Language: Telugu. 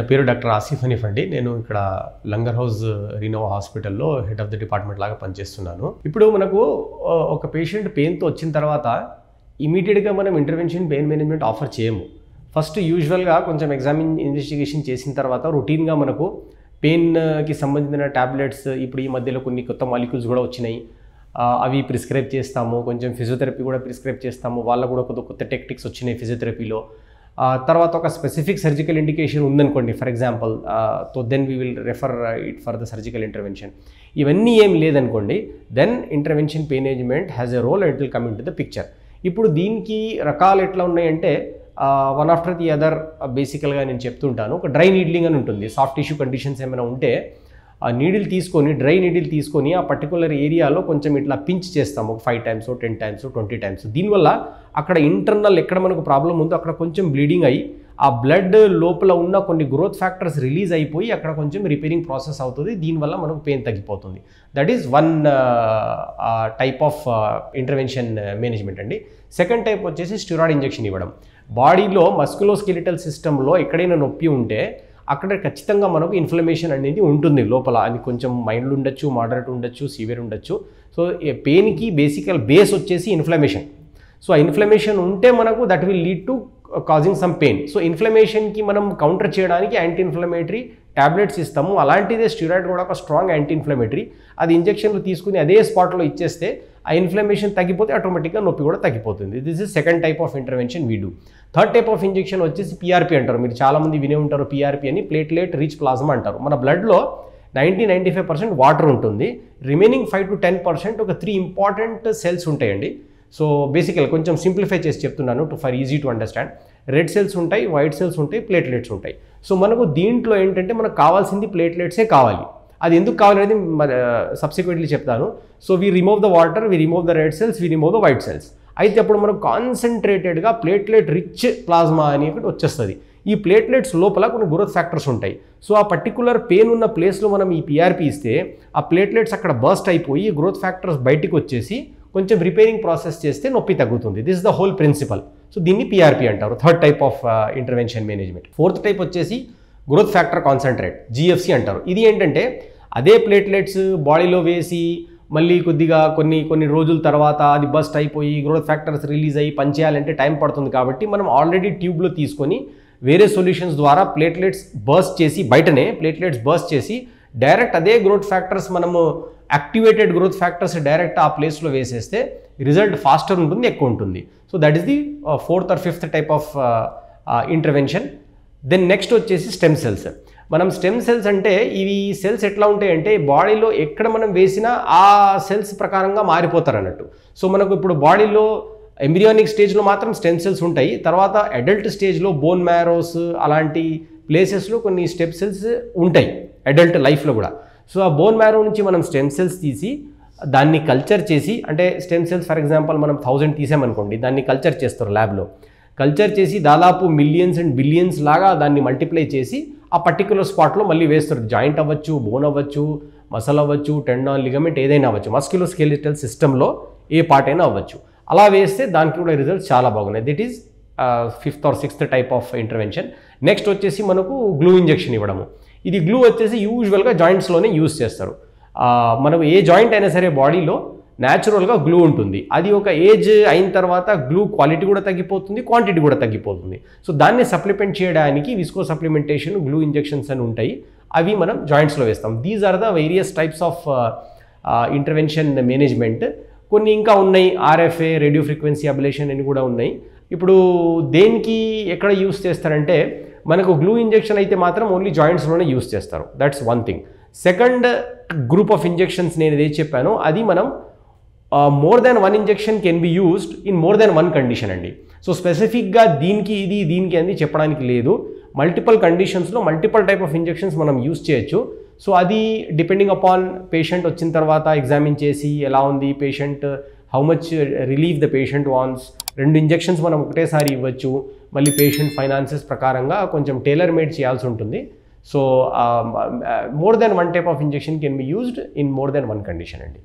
నా పేరు డాక్టర్ ఆసిఫ్ హనీఫ్ అండి. నేను ఇక్కడ లంగర్ హౌస్ రీనోవా హాస్పిటల్లో హెడ్ ఆఫ్ ది డిపార్ట్మెంట్ లాగా పనిచేస్తున్నాను. ఇప్పుడు మనకు ఒక పేషెంట్ పెయిన్తో వచ్చిన తర్వాత ఇమీడియట్గా మనం ఇంటర్వెన్షన్ పెయిన్ మేనేజ్మెంట్ ఆఫర్ చేయము. ఫస్ట్ యూజువల్గా కొంచెం ఇన్వెస్టిగేషన్ చేసిన తర్వాత రొటీన్గా మనకు పెయిన్కి సంబంధించిన ట్యాబ్లెట్స్ ఇప్పుడు ఈ మధ్యలో కొన్ని కొత్త మాలిక్యూల్స్ కూడా వచ్చినాయి, అవి ప్రిస్క్రైబ్ చేస్తాము. కొంచెం ఫిజియోథెరపీ కూడా ప్రిస్క్రైబ్ చేస్తాము. వాళ్ళకు కూడా కొత్త టెక్నిక్స్ వచ్చినాయి ఫిజియోథెరపీలో. తర్వాత ఒక స్పెసిఫిక్ సర్జికల్ ఇండికేషన్ ఉందనుకోండి for example, then we will refer it for the surgical intervention. ఇవన్నీ ఏం లేదనుకోండి, then intervention pain management has a role and it will come into the picture. ఇప్పుడు దీనికి రకాలు ఎట్లా ఉన్నాయంటే వన్ ఆఫ్టర్ ది అదర్ బేసికల్గా నేను చెప్తుంటాను. ఒక డ్రై నీడ్లింగ్ అని ఉంటుంది. సాఫ్ట్ టిష్యూ కండిషన్స్ ఏమైనా ఉంటే ఆ నీడిల్ తీసుకొని, డ్రై నీడిల్ తీసుకొని ఆ పర్టికులర్ ఏరియాలో కొంచెం ఇట్లా పించ్ చేస్తాము, ఒక 5 times 10 times 20 times. దీనివల్ల అక్కడ ఇంటర్నల్ ఎక్కడ మనకు ప్రాబ్లం ఉందో అక్కడ కొంచెం బ్లీడింగ్ అయ్యి ఆ బ్లడ్ లోపల ఉన్న కొన్ని గ్రోత్ ఫ్యాక్టర్స్ రిలీజ్ అయిపోయి అక్కడ కొంచెం రిపేరింగ్ ప్రాసెస్ అవుతుంది. దీనివల్ల మనకు పెయిన్ తగ్గిపోతుంది. That is one type of intervention management అండి. సెకండ్ టైప్ వచ్చేసి స్టెరాయిడ్ ఇంజెక్షన్ ఇవ్వడం. బాడీలో మస్కులోస్కెలిటల్ సిస్టంలో ఎక్కడైనా నొప్పి ఉంటే అక్కడ ఖచ్చితంగా మనకు ఇన్ఫ్లమేషన్ అనేది ఉంటుంది లోపల. అది కొంచెం మైల్డ్ ఉండొచ్చు, మోడరేట్ ఉండొచ్చు, సివియర్ ఉండొచ్చు. సో పెయిన్కి బేసికల్ బేస్ వచ్చేసి ఇన్ఫ్లమేషన్. సో ఆ ఇన్ఫ్లమేషన్ ఉంటే మనకు that will lead to causing some pain. So ఇన్ఫ్లమేషన్కి మనం కౌంటర్ చేయడానికి యాంటీ ఇన్ఫ్లమేటరీ ట్యాబ్లెట్స్ ఇస్తాము. అలాంటిదే స్టెరాయిడ్ కూడా ఒక స్ట్రాంగ్ యాంటీ ఇన్ఫ్లమేటరీ. అది ఇంజెక్షన్లు తీసుకుని అదే స్పాట్లో ఇచ్చేస్తే ఆ ఇన్ఫ్లమేషన్ తగ్గిపోతే ఆటోమేటిక్గా నొప్పి కూడా తగ్గిపోతుంది. This is second type of intervention we do. Third type of injection వచ్చేసి పిఆర్పి అంటారు. మీరు చాలామంది వినే ఉంటారు పిఆర్పి అని, ప్లేట్లెట్ రిచ్ ప్లాజ్మా అంటారు. మన బ్లడ్లో 90-95% వాటర్ ఉంటుంది. రిమైనింగ్ 5 to 10% ఒక 3 ఇంపార్టెంట్ సెల్స్ ఉంటాయండి. సో బేసికల్ కొంచెం సింప్లిఫై చేసి చెప్తున్నాను for easy to understand. Red cells ఉంటాయి, వైట్ సెల్స్ ఉంటాయి, ప్లేట్లెట్స్ ఉంటాయి. సో మనకు దీంట్లో ఏంటంటే మనకు కావాల్సింది ప్లేట్లెట్సే కావాలి. అది ఎందుకు కావాలనేది సబ్సిక్వెంట్లీ చెప్తాను. So we remove the water, we remove the red cells, we remove the white cells. అయితే అప్పుడు మనకు కాన్సన్ట్రేటెడ్గా ప్లేట్లెట్ రిచ్ ప్లాజ్మా అని ఒకటి వచ్చేస్తుంది. ఈ ప్లేట్లెట్స్ లోపల కొన్ని గ్రోత్ ఫ్యాక్టర్స్ ఉంటాయి. సో ఆ పర్టికులర్ పెయిన్ ఉన్న ప్లేస్లో మనం ఈ పిఆర్పి ఇస్తే ఆ ప్లేట్లెట్స్ అక్కడ బర్స్ట్ అయిపోయి గ్రోత్ ఫ్యాక్టర్స్ బయటికి వచ్చేసి కొంచెం రిపేరింగ్ ప్రాసెస్ చేస్తే నొప్పి తగ్గుతుంది. This is the whole principle. So దీన్ని పిఆర్పి అంటారు, third type of intervention management. Fourth type వచ్చేసి గ్రోత్ ఫ్యాక్టర్ కాన్సన్ట్రేట్, జిఎఫ్సి అంటారు. ఇది ఏంటంటే అదే ప్లేట్లెట్స్ బాడీలో వేసి మళ్ళీ కొద్దిగా కొన్ని రోజుల తర్వాత అది బస్ట్ అయిపోయి గ్రోత్ ఫ్యాక్టర్స్ రిలీజ్ అయ్యి పనిచేయాలంటే టైం పడుతుంది. కాబట్టి మనం ఆల్రెడీ ట్యూబ్లో తీసుకొని వేరే సొల్యూషన్స్ ద్వారా ప్లేట్లెట్స్ బర్స్ట్ చేసి, బయటనే ప్లేట్లెట్స్ బర్స్ట్ చేసి డైరెక్ట్ అదే గ్రోత్ ఫ్యాక్టర్స్ మనము యాక్టివేటెడ్ గ్రోత్ ఫ్యాక్టర్స్ డైరెక్ట్ ఆ ప్లేస్లో వేసేస్తే రిజల్ట్ ఫాస్టర్ ఉంటుంది, ఎక్కువ ఉంటుంది. So that is the fourth or fifth type of intervention. Then next వచ్చేసి స్టెమ్ సెల్స్. మనం స్టెమ్ సెల్స్ అంటే ఇవి సెల్స్ ఎట్లా ఉంటాయంటే బాడీలో ఎక్కడ మనం వేసినా ఆ సెల్స్ ప్రకారంగా మారిపోతారు అన్నట్టు. సో మనకు ఇప్పుడు బాడీలో ఎంబ్రియానిక్ స్టేజ్లో మాత్రం స్టెమ్ సెల్స్ ఉంటాయి. తర్వాత అడల్ట్ స్టేజ్లో బోన్ మ్యారోస్ అలాంటి ప్లేసెస్లో కొన్ని స్టెమ్ సెల్స్ ఉంటాయి అడల్ట్ లైఫ్లో కూడా. సో ఆ బోన్ మ్యారో నుంచి మనం స్టెమ్ సెల్స్ తీసి దాన్ని కల్చర్ చేసి, అంటే స్టెమ్ సెల్స్ ఫర్ ఎగ్జాంపుల్ మనం 1000 తీసామనుకోండి, దాన్ని కల్చర్ చేస్తారు ల్యాబ్లో. కల్చర్ చేసి దాదాపు మిలియన్స్ అండ్ బిలియన్స్ లాగా దాన్ని మల్టిప్లై చేసి ఆ పర్టికులర్ స్పాట్లో మళ్ళీ వేస్తారు. జాయింట్ అవ్వచ్చు, బోన్ అవ్వచ్చు, మసల్ అవ్వచ్చు, టెండాన్, లిగమెంట్ ఏదైనా అవ్వచ్చు, మస్క్యులోస్కెలిటల్ సిస్టంలో ఏ పార్ట్ అయినా అవ్వచ్చు. అలా వేస్తే దానికి కూడా రిజల్ట్స్ చాలా బాగున్నాయి. This is fifth or sixth type of intervention. Next వచ్చేసి మనకు గ్లూ ఇంజెక్షన్ ఇవ్వడము. ఇది గ్లూ వచ్చేసి యూజువల్గా జాయింట్స్లోనే యూజ్ చేస్తారు. మనకు ఏ జాయింట్ అయినా సరే బాడీలో న్యాచురల్గా గ్లూ ఉంటుంది. అది ఒక ఏజ్ అయిన తర్వాత గ్లూ క్వాలిటీ కూడా తగ్గిపోతుంది, క్వాంటిటీ కూడా తగ్గిపోతుంది. సో దాన్ని సప్లిమెంట్ చేయడానికి విస్కో సప్లిమెంటేషన్, గ్లూ ఇంజెక్షన్స్ అని ఉంటాయి. అవి మనం జాయింట్స్లో వేస్తాం. These are the various types of intervention management. కొన్ని ఇంకా ఉన్నాయి, ఆర్ఎఫ్ఏ, రేడియో ఫ్రీక్వెన్సీ అబ్లేషన్ అని కూడా ఉన్నాయి. ఇప్పుడు దేనికి ఎక్కడ యూస్ చేస్తారంటే మనకు గ్లూ ఇంజెక్షన్ అయితే మాత్రం ఓన్లీ జాయింట్స్లోనే యూస్ చేస్తారు. That's one thing. Second group of injections నేను ఏది చెప్పానో అది మనం more than 1 injection can be used in more than 1 condition అండి. సో స్పెసిఫిక్గా దీనికి ఇది దీనికి అని చెప్పడానికి లేదు. మల్టిపుల్ కండిషన్స్లో మల్టిపుల్ టైప్ ఆఫ్ ఇంజెక్షన్స్ మనం యూజ్ చేయొచ్చు. సో అది డిపెండింగ్ అపాన్ పేషెంట్ వచ్చిన తర్వాత ఎగ్జామిన్ చేసి ఎలా ఉంది patient, how much relief the patient wants. 2 injections మనం ఒకటేసారి ఇవ్వచ్చు. మళ్ళీ పేషెంట్ ఫైనాన్సెస్ ప్రకారంగా కొంచెం టైలర్ మేడ్ చేయాల్సి ఉంటుంది. So more than 1 type of injection can be used in more than 1 condition అండి.